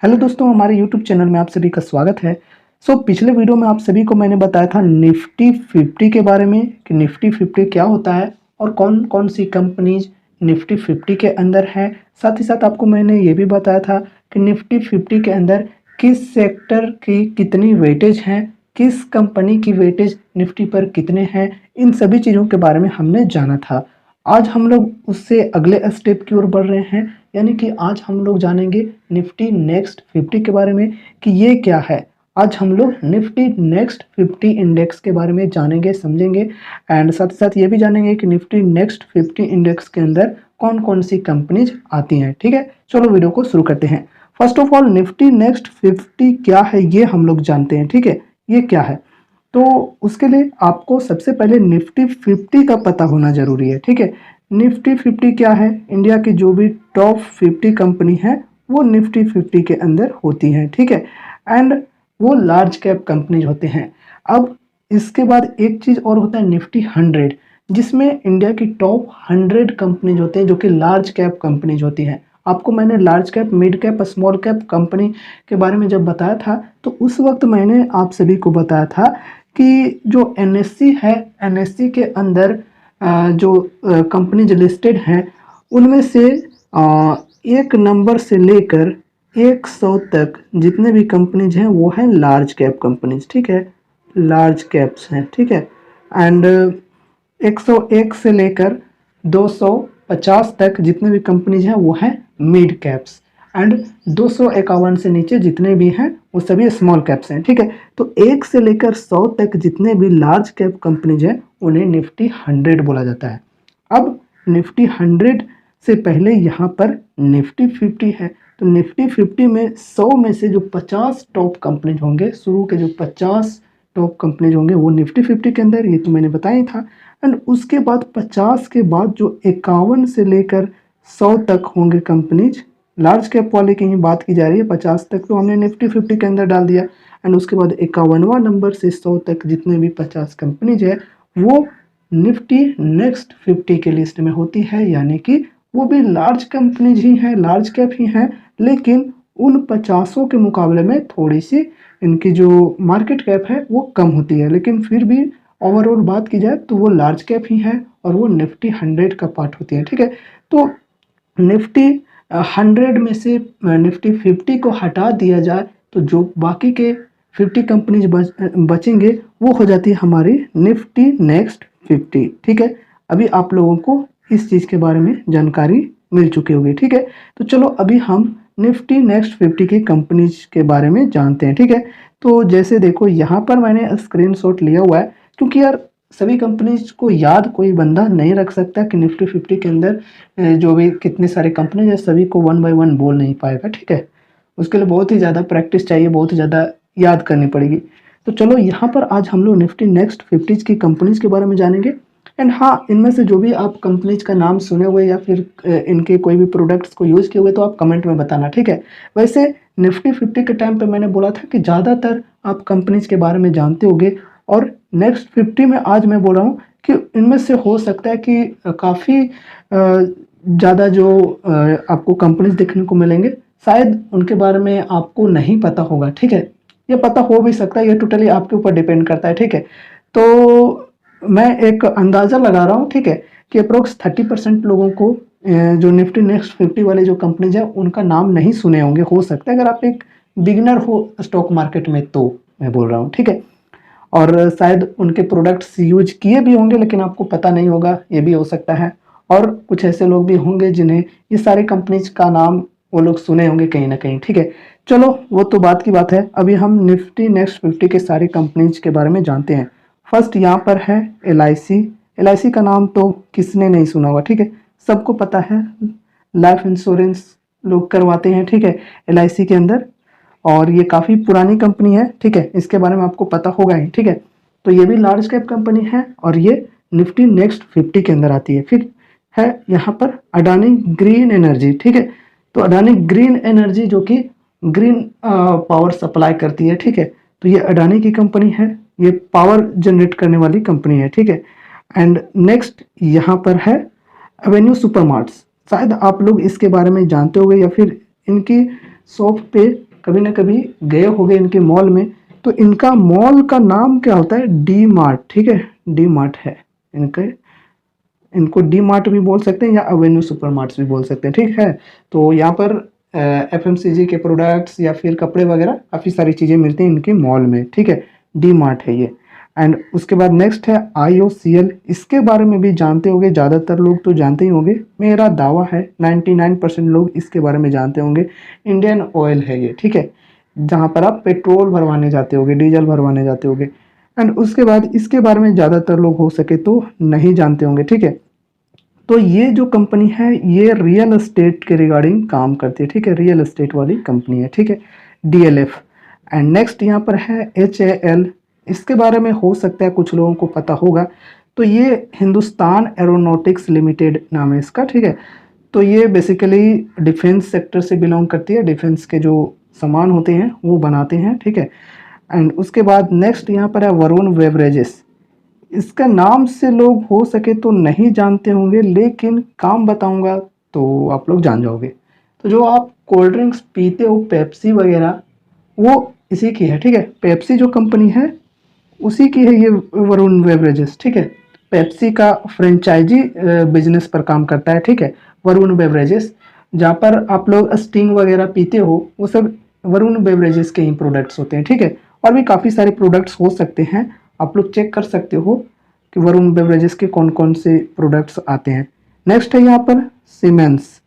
Hello दोस्तों, हमारे YouTube channel में आप सभी का स्वागत है। पिछले वीडियो में आप सभी को मैंने बताया था निफ्टी 50 के बारे में कि निफ्टी 50 क्या होता है और कौन कौन सी कंपनीज निफ्टी 50 के अंदर है। साथ ही साथ आपको मैंने ये भी बताया था कि निफ्टी 50 के अंदर किस सेक्टर की कितनी वेटेज है, किस कंपनी की वेटेज निफ्टी पर कितने हैं। इन सभी चीज़ों के बारे में हमने जाना था। आज हम लोग उससे अगले स्टेप की ओर बढ़ रहे हैं, यानी कि आज हम लोग जानेंगे निफ्टी नेक्स्ट 50 के बारे में कि ये क्या है। आज हम लोग निफ्टी नेक्स्ट 50 इंडेक्स के बारे में जानेंगे, समझेंगे एंड साथ ही साथ ये भी जानेंगे कि निफ्टी नेक्स्ट 50 इंडेक्स के अंदर कौन कौन सी कंपनीज आती हैं। ठीक है, चलो वीडियो को शुरू करते हैं। First of all Nifty next 50 क्या है ये हम लोग जानते हैं। ठीक है, ये क्या है तो उसके लिए आपको सबसे पहले निफ्टी 50 का पता होना जरूरी है। ठीक है, निफ्टी 50 क्या है? इंडिया की जो भी टॉप 50 कंपनी है वो निफ्टी 50 के अंदर होती हैं। ठीक है, एंड वो लार्ज कैप कंपनीज होते हैं। अब इसके बाद एक चीज़ और होता है निफ्टी 100, जिसमें इंडिया की टॉप 100 कंपनीज होते हैं जो कि लार्ज कैप कंपनीज होती हैं। आपको मैंने large cap, mid cap, small cap company के बारे में जब बताया था तो उस वक्त मैंने आप सभी को बताया था कि जो एनएससी है, एनएससी के अंदर जो कंपनीज लिस्टेड हैं उनमें से एक नंबर से लेकर 100 तक जितने भी कंपनीज हैं वो हैं लार्ज कैप कंपनीज। ठीक है, लार्ज कैप्स हैं। ठीक है, एंड 101 से लेकर 250 तक जितने भी कंपनीज हैं वो हैं मिड कैप्स, एंड 251 से नीचे जितने भी हैं वो सभी स्मॉल कैप्स हैं। ठीक है, तो 1 से लेकर 100 तक जितने भी लार्ज कैप कंपनीज हैं उन्हें निफ्टी 100 बोला जाता है। अब निफ्टी 100 से पहले यहाँ पर निफ्टी 50 है, तो निफ्टी 50 में 100 में से जो 50 टॉप कंपनीज होंगे, शुरू के जो 50 टॉप कंपनीज होंगे वो निफ्टी 50 के अंदर, ये तो मैंने बताया ही था। एंड उसके बाद 50 के बाद जो 51 से लेकर 100 तक होंगे कंपनीज, लार्ज कैप वाले की ही बात की जा रही है। 50 तक तो हमने निफ्टी 50 के अंदर डाल दिया, एंड उसके बाद 51वां नंबर से 100 तक जितने भी 50 कंपनीज है वो निफ्टी नेक्स्ट 50 के लिस्ट में होती है, यानी कि वो भी लार्ज कंपनीज ही हैं, लार्ज कैप ही हैं, लेकिन उन 50 के मुकाबले में थोड़ी सी इनकी जो मार्केट कैप है वो कम होती है, लेकिन फिर भी ओवरऑल बात की जाए तो वो लार्ज कैप ही है और वो निफ्टी 100 का पार्ट होती है। ठीक है, तो निफ्टी 100 में से निफ्टी 50 को हटा दिया जाए तो जो बाकी के 50 कंपनीज बचेंगे वो हो जाती है हमारी निफ्टी नेक्स्ट 50। ठीक है, अभी आप लोगों को इस चीज़ के बारे में जानकारी मिल चुकी होगी। ठीक है, तो चलो अभी हम निफ्टी नेक्स्ट 50 की कंपनीज के बारे में जानते हैं। ठीक है, तो जैसे देखो यहाँ पर मैंने स्क्रीनशॉट लिया हुआ है, क्योंकि यार सभी कंपनीज को याद कोई बंदा नहीं रख सकता कि निफ्टी 50 के अंदर जो भी कितने सारे कंपनीज है सभी को वन बाय वन बोल नहीं पाएगा। ठीक है, उसके लिए बहुत ही ज़्यादा प्रैक्टिस चाहिए, बहुत ही ज़्यादा याद करनी पड़ेगी। तो चलो यहाँ पर आज हम लोग निफ्टी नेक्स्ट 50 की कंपनीज के बारे में जानेंगे। एंड हाँ, इनमें से जो भी आप कंपनीज का नाम सुने हुए या फिर इनके कोई भी प्रोडक्ट्स को यूज़ किए हुए तो आप कमेंट में बताना। ठीक है, वैसे निफ्टी 50 के टाइम पे मैंने बोला था कि ज़्यादातर आप कंपनीज के बारे में जानते होंगे, और नेक्स्ट 50 में आज मैं बोल रहा हूँ कि इनमें से हो सकता है कि काफ़ी ज़्यादा जो आपको कंपनीज देखने को मिलेंगे शायद उनके बारे में आपको नहीं पता होगा। ठीक है, ये पता हो भी सकता है, ये टोटली आपके ऊपर डिपेंड करता है। ठीक है, तो मैं एक अंदाज़ा लगा रहा हूँ, ठीक है, कि अप्रोक्स 30% लोगों को जो निफ्टी नेक्स्ट 50 वाले जो कंपनीज है उनका नाम नहीं सुने होंगे। हो सकता है अगर आप एक बिगिनर हो स्टॉक मार्केट में तो मैं बोल रहा हूँ। ठीक है, और शायद उनके प्रोडक्ट्स यूज किए भी होंगे लेकिन आपको पता नहीं होगा, ये भी हो सकता है। और कुछ ऐसे लोग भी होंगे जिन्हें ये सारे कंपनीज का नाम वो लोग सुने होंगे कहीं ना कहीं। ठीक है, चलो वो तो बात की बात है, अभी हम निफ्टी नेक्स्ट 50 के सारे कंपनीज के बारे में जानते हैं। फर्स्ट यहाँ पर है LIC। LIC का नाम तो किसने नहीं सुना होगा। ठीक है, सबको पता है, लाइफ इंश्योरेंस लोग करवाते हैं। ठीक है, LIC के अंदर, और ये काफ़ी पुरानी कंपनी है। ठीक है, इसके बारे में आपको पता होगा ही। ठीक है, तो ये भी लार्ज कैप कंपनी है और ये निफ्टी नेक्स्ट 50 के अंदर आती है। फिर है यहाँ पर अडानी ग्रीन एनर्जी। ठीक है, तो अडानी ग्रीन एनर्जी जो कि ग्रीन पावर सप्लाई करती है। ठीक है, तो ये अडानी की कंपनी है, ये पावर जनरेट करने वाली कंपनी है। ठीक है, एंड नेक्स्ट यहाँ पर है एवेन्यू सुपरमार्ट्स। शायद आप लोग इसके बारे में जानते होंगे या फिर इनकी शॉप पे कभी ना कभी गए होंगे इनके मॉल में। तो इनका मॉल का नाम क्या होता है? डी मार्ट, ठीक है, डी मार्ट है इनके, इनको डी मार्ट भी बोल सकते हैं या अवेन्यू सुपर मार्ट्स भी बोल सकते हैं, ठीक है। तो यहाँ पर एफएमसीजी के प्रोडक्ट्स या फिर कपड़े वगैरह काफ़ी सारी चीज़ें मिलती हैं इनके मॉल में, ठीक है। डी मार्ट है ये। एंड उसके बाद नेक्स्ट है IOCL। इसके बारे में भी जानते होंगे, ज़्यादातर लोग तो जानते ही होंगे, मेरा दावा है 99% लोग इसके बारे में जानते होंगे। इंडियन ऑयल है ये, ठीक है, जहाँ पर आप पेट्रोल भरवाने जाते होगे, डीजल भरवाने जाते होगे। एंड उसके बाद इसके बारे में ज़्यादातर लोग हो सके तो नहीं जानते होंगे, ठीक है। तो ये जो कंपनी है ये रियल एस्टेट के रिगार्डिंग काम करती है, ठीक है, रियल एस्टेट वाली कंपनी है, ठीक है, DLF। एंड नेक्स्ट यहाँ पर है HAL। इसके बारे में हो सकता है कुछ लोगों को पता होगा। तो ये हिंदुस्तान एरोनॉटिक्स लिमिटेड नाम है इसका, ठीक है। तो ये बेसिकली डिफेंस सेक्टर से बिलोंग करती है, डिफेंस के जो सामान होते हैं वो बनाते हैं, ठीक है। एंड उसके बाद नेक्स्ट यहाँ पर है वरुण बेवरेजेस। इसका नाम से लोग हो सके तो नहीं जानते होंगे, लेकिन काम बताऊंगा तो आप लोग जान जाओगे। तो जो आप कोल्ड ड्रिंक्स पीते हो पेप्सी वगैरह, वो इसी की है, ठीक है। पेप्सी जो कंपनी है उसी की है ये वरुण बेवरेजेस, ठीक है। पेप्सी का फ्रेंचाइजी बिजनेस पर काम करता है, ठीक है, वरुण बेवरेजेस। जहाँ पर आप लोग स्टिंग वगैरह पीते हो वो सब वरुण बेवरेजेस के ही प्रोडक्ट्स होते हैं, ठीक है। और भी काफ़ी सारे प्रोडक्ट्स हो सकते हैं, आप लोग चेक कर सकते हो कि वरुण बेवरेजेस के कौन कौन से प्रोडक्ट्स आते हैं। नेक्स्ट है यहाँ पर सीमेंस।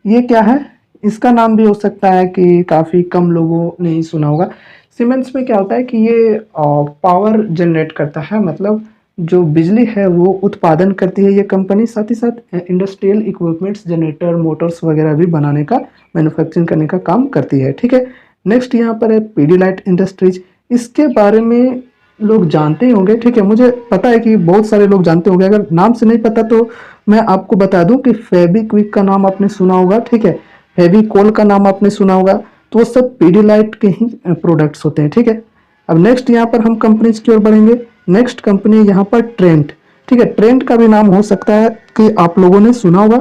ये क्या है? इसका नाम भी हो सकता है कि काफ़ी कम लोगों ने ही सुना होगा। सीमेंस में क्या होता है कि ये पावर जनरेट करता है, मतलब जो बिजली है वो उत्पादन करती है ये कंपनी। साथ ही साथ इंडस्ट्रियल इक्विपमेंट्स, जनरेटर, मोटर्स वगैरह भी बनाने का, मैन्युफैक्चरिंग करने का काम करती है, ठीक है। नेक्स्ट यहाँ पर है पीडीलाइट इंडस्ट्रीज। इसके बारे में लोग जानते ही होंगे, ठीक है, मुझे पता है कि बहुत सारे लोग जानते होंगे। अगर नाम से नहीं पता तो मैं आपको बता दूं कि फेविक्विक का नाम आपने सुना होगा, ठीक है, फेविकोल का नाम आपने सुना होगा। तो वो सब पीडीलाइट के ही प्रोडक्ट्स होते हैं, ठीक है। अब नेक्स्ट यहाँ पर हम कंपनीज की ओर बढ़ेंगे। नेक्स्ट कंपनी यहाँ पर ट्रेंट, ठीक है। ट्रेंट का भी नाम हो सकता है कि आप लोगों ने सुना होगा।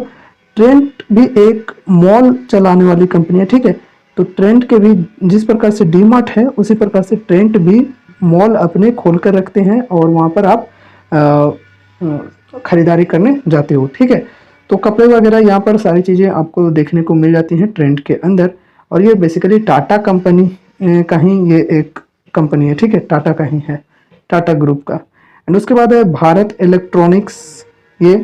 ट्रेंट भी एक मॉल चलाने वाली कंपनी है, ठीक है। तो ट्रेंट के भी जिस प्रकार से डीमार्ट है उसी प्रकार से ट्रेंट भी मॉल अपने खोल कर रखते हैं और वहाँ पर आप खरीदारी करने जाते हो, ठीक है। तो कपड़े वगैरह यहाँ पर सारी चीज़ें आपको देखने को मिल जाती हैं ट्रेंड के अंदर। और ये बेसिकली टाटा कंपनी का ही ये एक कंपनी है, ठीक है, टाटा का ही है, टाटा ग्रुप का। एंड उसके बाद है भारत इलेक्ट्रॉनिक्स ये।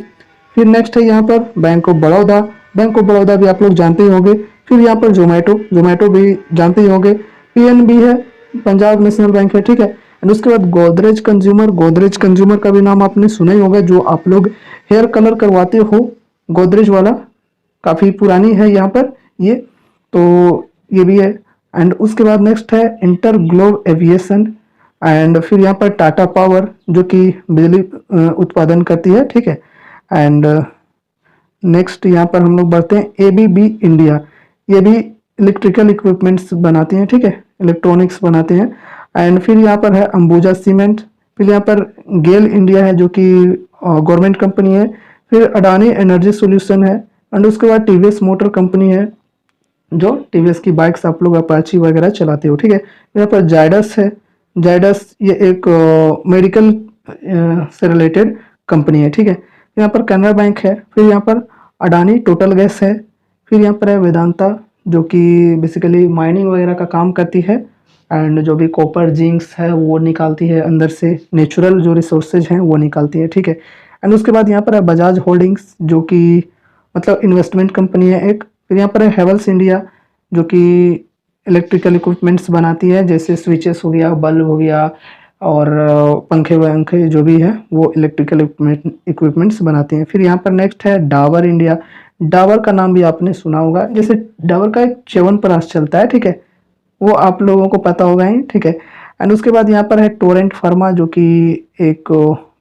फिर नेक्स्ट है यहाँ पर bank of Baroda. Bank of Baroda भी आप लोग जानते ही होंगे। फिर यहाँ पर जोमेटो, जोमेटो भी जानते ही होंगे। PNB है, पंजाब नेशनल बैंक है, ठीक है। एंड उसके बाद गोदरेज कंज्यूमर। गोदरेज कंज्यूमर का भी नाम आपने सुना ही होगा, जो आप लोग हेयर कलर करवाते हो, गोदरेज वाला, काफ़ी पुरानी है यहाँ पर ये, तो ये भी है। एंड उसके बाद नेक्स्ट है इंटर ग्लोब एविएशन। एंड फिर यहाँ पर टाटा पावर जो कि बिजली उत्पादन करती है, ठीक है। एंड नेक्स्ट यहाँ पर हम लोग बढ़ते हैं ABB इंडिया। ये भी इलेक्ट्रिकल इक्विपमेंट्स बनाती हैं, ठीक है, इलेक्ट्रॉनिक्स बनाते हैं। एंड फिर यहाँ पर है अंबुजा सीमेंट। फिर यहाँ पर गेल इंडिया है जो कि गवर्नमेंट कंपनी है। फिर अडानी एनर्जी सॉल्यूशन है। एंड उसके बाद TVS मोटर कंपनी है, जो TVS की बाइक्स आप लोग अपाची वगैरह चलाते हो, ठीक है। यहाँ पर जायडस है। जायडस ये एक मेडिकल से रिलेटेड कंपनी है, ठीक है। यहाँ पर कैनरा बैंक है। फिर यहाँ पर अडानी टोटल गैस है। फिर यहाँ पर है वेदांता जो कि बेसिकली माइनिंग वगैरह का काम करती है। एंड जो भी कॉपर जिंक्स है वो निकालती है अंदर से, नेचुरल जो रिसोर्सेज हैं वो निकालती है, ठीक है। एंड उसके बाद यहाँ पर है बजाज होल्डिंग्स जो कि मतलब इन्वेस्टमेंट कंपनी है एक। फिर यहाँ पर है हेवल्स इंडिया जो कि इलेक्ट्रिकल इक्विपमेंट्स बनाती है, जैसे स्विचेस हो गया, बल्ब हो गया, और पंखे वंखे जो भी है वो इलेक्ट्रिकल इक्विपमेंट्स बनाती हैं। फिर यहाँ पर नेक्स्ट है डाबर इंडिया। डाबर का नाम भी आपने सुना होगा, जैसे डाबर का एक च्यवनप्राश चलता है, ठीक है, वो आप लोगों को पता होगा ही, ठीक है। एंड उसके बाद यहाँ पर है टोरेंट फार्मा जो कि एक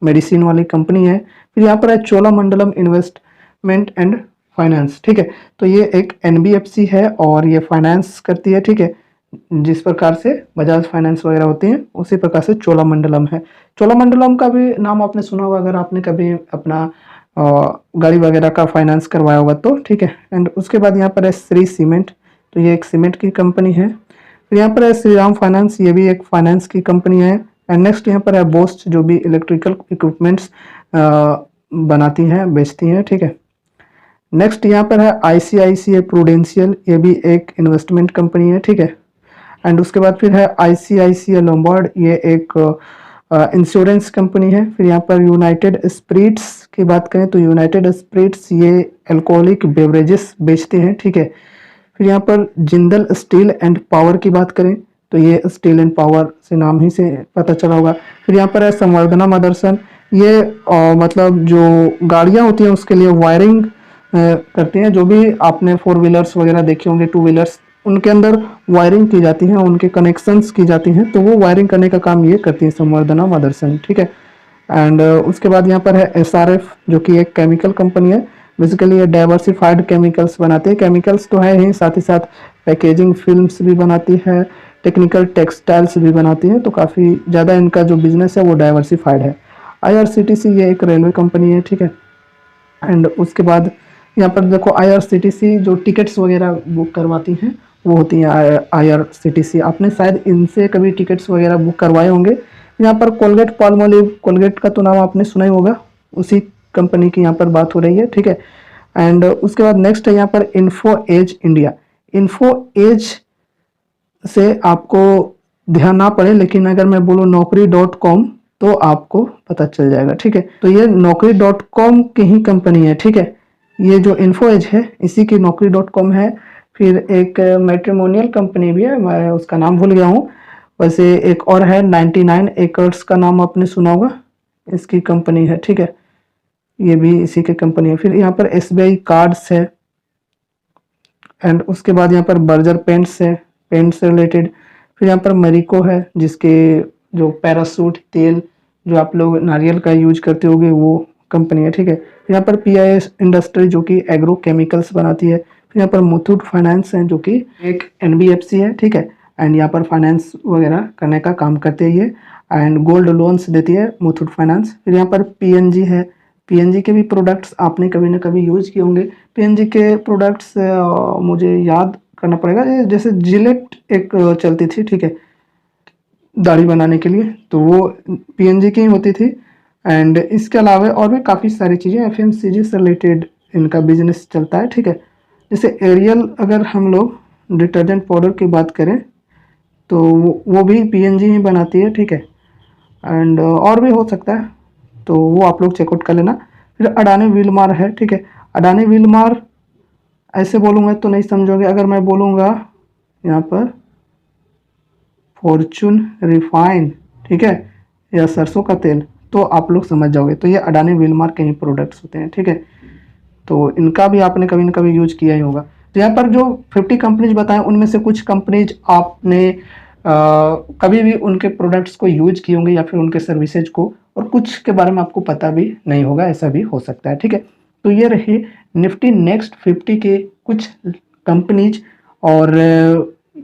मेडिसिन वाली कंपनी है। फिर यहाँ पर है चोलामंडलम इन्वेस्टमेंट एंड फाइनेंस, ठीक है। तो ये एक NBFC है और ये फाइनेंस करती है, ठीक है। जिस प्रकार से बजाज फाइनेंस वगैरह होती हैं उसी प्रकार से चोलामंडलम है। चोलामंडलम का भी नाम आपने सुना होगा अगर आपने कभी अपना गाड़ी वगैरह का फाइनेंस करवाया होगा तो, ठीक है। एंड उसके बाद यहाँ पर है श्री सीमेंट। तो ये एक सीमेंट की कंपनी है। फिर यहाँ पर है श्रीराम फाइनेंस, ये भी एक फाइनेंस की कंपनी है। एंड नेक्स्ट यहाँ पर है बोस्ट, जो भी इलेक्ट्रिकल इक्विपमेंट्स बनाती हैं, बेचती हैं, ठीक है। नेक्स्ट यहाँ पर है आईसीआईसीआई प्रूडेंशियल, ये भी एक इन्वेस्टमेंट कंपनी है, ठीक है। एंड उसके बाद फिर है आईसीआईसीआई लोम्बार्ड, ये एक इंश्योरेंस कंपनी है। फिर यहाँ पर यूनाइटेड स्पिरिट्स की बात करें तो यूनाइटेड स्पिरिट्स ये अल्कोहलिक बेवरेजेस बेचते हैं, ठीक है। फिर यहाँ पर जिंदल स्टील एंड पावर की बात करें तो ये स्टील एंड पावर से नाम ही से पता चला होगा। फिर यहाँ पर है संवर्धना मदरसन, ये मतलब जो गाड़ियाँ होती हैं उसके लिए वायरिंग करती हैं। जो भी आपने 4 व्हीलर्स वगैरह देखे होंगे, 2 व्हीलर्स, उनके अंदर वायरिंग की जाती है, उनके कनेक्शंस की जाती हैं, तो वो वायरिंग करने का काम ये करती है संवर्धना मदरसन, ठीक है। एंड उसके बाद यहाँ पर है एसआरएफ, जो कि एक केमिकल कंपनी है। बेसिकली ये डाइवर्सिफाइड केमिकल्स बनाते हैं, केमिकल्स तो है ही, साथ ही साथ पैकेजिंग फिल्म्स भी बनाती है, टेक्निकल टेक्सटाइल्स भी बनाती है, तो काफ़ी ज़्यादा इनका जो बिजनेस है वो डाइवर्सिफाइड है। आईआरसीटीसी ये एक रेलवे कंपनी है, ठीक है। एंड उसके बाद यहाँ पर देखो आईआरसीटीसी जो टिकट्स वगैरह बुक करवाती हैं वो होती है आईआरसीटीसी। आपने शायद इनसे कभी टिकट्स वगैरह बुक करवाए होंगे। यहाँ पर कोलगेट पाल्मोलिव, कोलगेट का तो नाम आपने सुना ही होगा, उसी कंपनी की यहाँ पर बात हो रही है, ठीक है। एंड उसके बाद नेक्स्ट है यहाँ पर Info Edge India. Info Edge से आपको ध्यान ना पड़े, लेकिन अगर मैं बोलूँ naukri.com तो आपको पता चल जाएगा, ठीक है। तो ये naukri.com की ही कंपनी है, ठीक है। ये जो इन्फो एज है इसी की naukri.com है। फिर एक मैट्रिमोनियल कंपनी भी है, मैं उसका नाम भूल गया हूँ। वैसे एक और है 99 एकर्स का नाम आपने सुना होगा, इसकी कंपनी है, ठीक है। ये भी इसी की कंपनी है। फिर यहाँ पर एसबीआई कार्ड्स है। एंड उसके बाद यहाँ पर बर्जर पेंट्स है, पेंट से रिलेटेड। फिर यहाँ पर मेरिको है, जिसके जो पैरासूट तेल जो आप लोग नारियल का यूज करते होगे वो कंपनी है, ठीक है। फिर यहाँ पर पीआईएस इंडस्ट्री जो कि एग्रो केमिकल्स बनाती है। फिर यहाँ पर मुथूट फाइनेंस है जो कि एक एनबीएफसी है, ठीक है। एंड यहाँ पर फाइनेंस वगैरह करने का काम करते हैं ये, एंड गोल्ड लोन्स देती है मुथूट फाइनेंस। फिर यहाँ पर पीएनजी है, पीएनजी के भी प्रोडक्ट्स आपने कभी ना कभी यूज किए होंगे। पीएनजी के प्रोडक्ट्स मुझे याद करना पड़ेगा, जैसे जिलेट एक चलती थी, ठीक है, दाढ़ी बनाने के लिए, तो वो पीएनजी की ही होती थी। एंड इसके अलावा और भी काफ़ी सारी चीज़ें एफएमसीजी से रिलेटेड इनका बिजनेस चलता है, ठीक है। जैसे एरियल, अगर हम लोग डिटर्जेंट पाउडर की बात करें तो वो भी पीएनजी ही बनाती है, ठीक है। एंड और भी हो सकता है, तो वो आप लोग चेकआउट कर लेना। फिर अडानी विलमार है, ठीक है। अडानी विलमार ऐसे बोलूँगा तो नहीं समझोगे, अगर मैं बोलूँगा यहाँ पर फॉर्चून रिफाइन, ठीक है, या सरसों का तेल, तो आप लोग समझ जाओगे। तो ये अडानी विलमार के ही प्रोडक्ट्स होते हैं, ठीक है। तो इनका भी आपने कभी ना कभी यूज किया ही होगा। तो यहाँ पर जो 50 कंपनीज बताएं उनमें से कुछ कंपनीज आपने कभी भी उनके प्रोडक्ट्स को यूज किए होंगे या फिर उनके सर्विसेज को, और कुछ के बारे में आपको पता भी नहीं होगा, ऐसा भी हो सकता है, ठीक है। तो ये रहे निफ्टी नेक्स्ट 50 के कुछ कंपनीज, और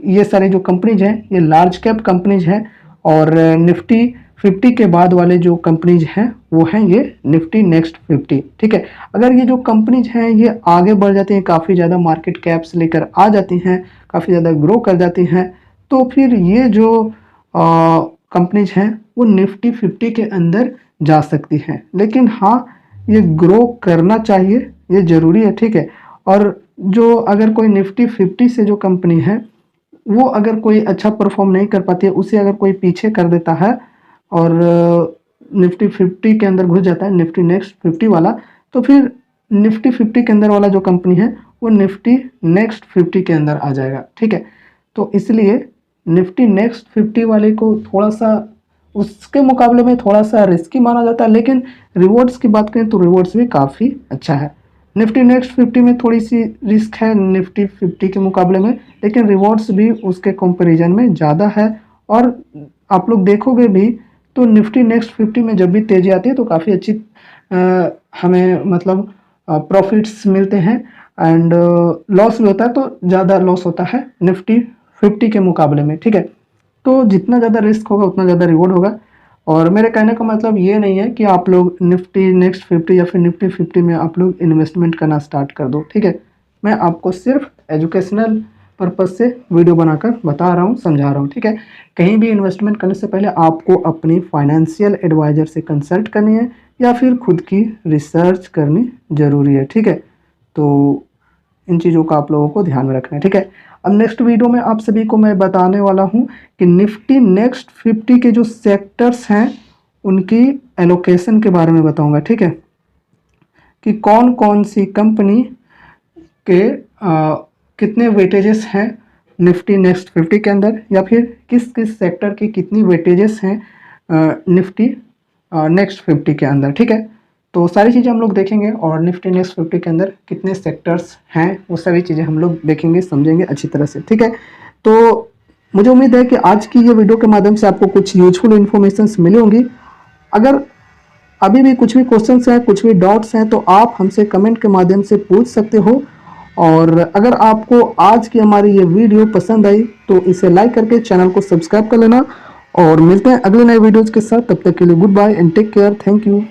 ये सारी जो कंपनीज हैं ये लार्ज कैप कंपनीज हैं, और निफ्टी 50 के बाद वाले जो कंपनीज हैं वो हैं ये निफ्टी नेक्स्ट 50, ठीक है। अगर ये जो कंपनीज हैं ये आगे बढ़ जाती हैं, काफ़ी ज़्यादा मार्केट कैप्स लेकर आ जाती हैं, काफ़ी ज़्यादा ग्रो कर जाती हैं, तो फिर ये जो कंपनीज हैं वो निफ्टी 50 के अंदर जा सकती हैं। लेकिन हाँ, ये ग्रो करना चाहिए, ये ज़रूरी है, ठीक है। और जो अगर कोई निफ्टी 50 से जो कंपनी है वो अगर कोई अच्छा परफॉर्म नहीं कर पाती है, उसे अगर कोई पीछे कर देता है और निफ्टी 50 के अंदर घुस जाता है, निफ्टी नेक्स्ट 50 वाला, तो फिर निफ्टी 50 के अंदर वाला जो कंपनी है वो निफ्टी नेक्स्ट 50 के अंदर आ जाएगा, ठीक है। तो इसलिए निफ्टी नेक्स्ट 50 वाले को थोड़ा सा उसके मुकाबले में थोड़ा सा रिस्की माना जाता है, लेकिन रिवॉर्ड्स की बात करें तो रिवॉर्ड्स भी काफ़ी अच्छा है। निफ्टी नेक्स्ट 50 में थोड़ी सी रिस्क है निफ्टी 50 के मुकाबले में, लेकिन रिवॉर्ड्स भी उसके कंपैरिजन में ज़्यादा है। और आप लोग देखोगे भी तो निफ्टी नेक्स्ट 50 में जब भी तेज़ी आती है तो काफ़ी अच्छी हमें मतलब प्रॉफिट्स मिलते हैं, एंड लॉस भी होता है तो ज़्यादा लॉस होता है निफ्टी 50 के मुकाबले में, ठीक है। तो जितना ज़्यादा रिस्क होगा उतना ज़्यादा रिवॉर्ड होगा। और मेरे कहने का मतलब ये नहीं है कि आप लोग निफ्टी नेक्स्ट 50 या फिर निफ्टी 50 में आप लोग इन्वेस्टमेंट करना स्टार्ट कर दो, ठीक है। मैं आपको सिर्फ एजुकेशनल पर्पज से वीडियो बनाकर बता रहा हूँ, समझा रहा हूँ, ठीक है। कहीं भी इन्वेस्टमेंट करने से पहले आपको अपनी फाइनेंशियल एडवाइज़र से कंसल्ट करनी है या फिर खुद की रिसर्च करनी ज़रूरी है, ठीक है। तो इन चीज़ों का आप लोगों को ध्यान में रखना है, ठीक है। अब नेक्स्ट वीडियो में आप सभी को मैं बताने वाला हूँ कि निफ्टी नेक्स्ट 50 के जो सेक्टर्स हैं उनकी एलोकेशन के बारे में बताऊँगा, ठीक है, कि कौन कौन सी कंपनी के कितने वेटेजेस हैं निफ्टी नेक्स्ट 50 के अंदर, या फिर किस किस सेक्टर की कितनी वेटेजेस हैं निफ्टी नेक्स्ट 50 के अंदर, ठीक है। तो सारी चीज़ें हम लोग देखेंगे और निफ्टी नेक्स्ट 50 के अंदर कितने सेक्टर्स हैं वो सभी चीज़ें हम लोग देखेंगे, समझेंगे अच्छी तरह से, ठीक है। तो मुझे उम्मीद है कि आज की ये वीडियो के माध्यम से आपको कुछ यूजफुल इन्फॉर्मेशंस मिली होंगी। अगर अभी भी कुछ भी क्वेश्चंस हैं, कुछ भी डाउट्स हैं, तो आप हमसे कमेंट के माध्यम से पूछ सकते हो। और अगर आपको आज की हमारी ये वीडियो पसंद आई तो इसे लाइक करके चैनल को सब्सक्राइब कर लेना और मिलते हैं अगले नए वीडियोज़ के साथ। तब तक के लिए good bye and take care, thank you.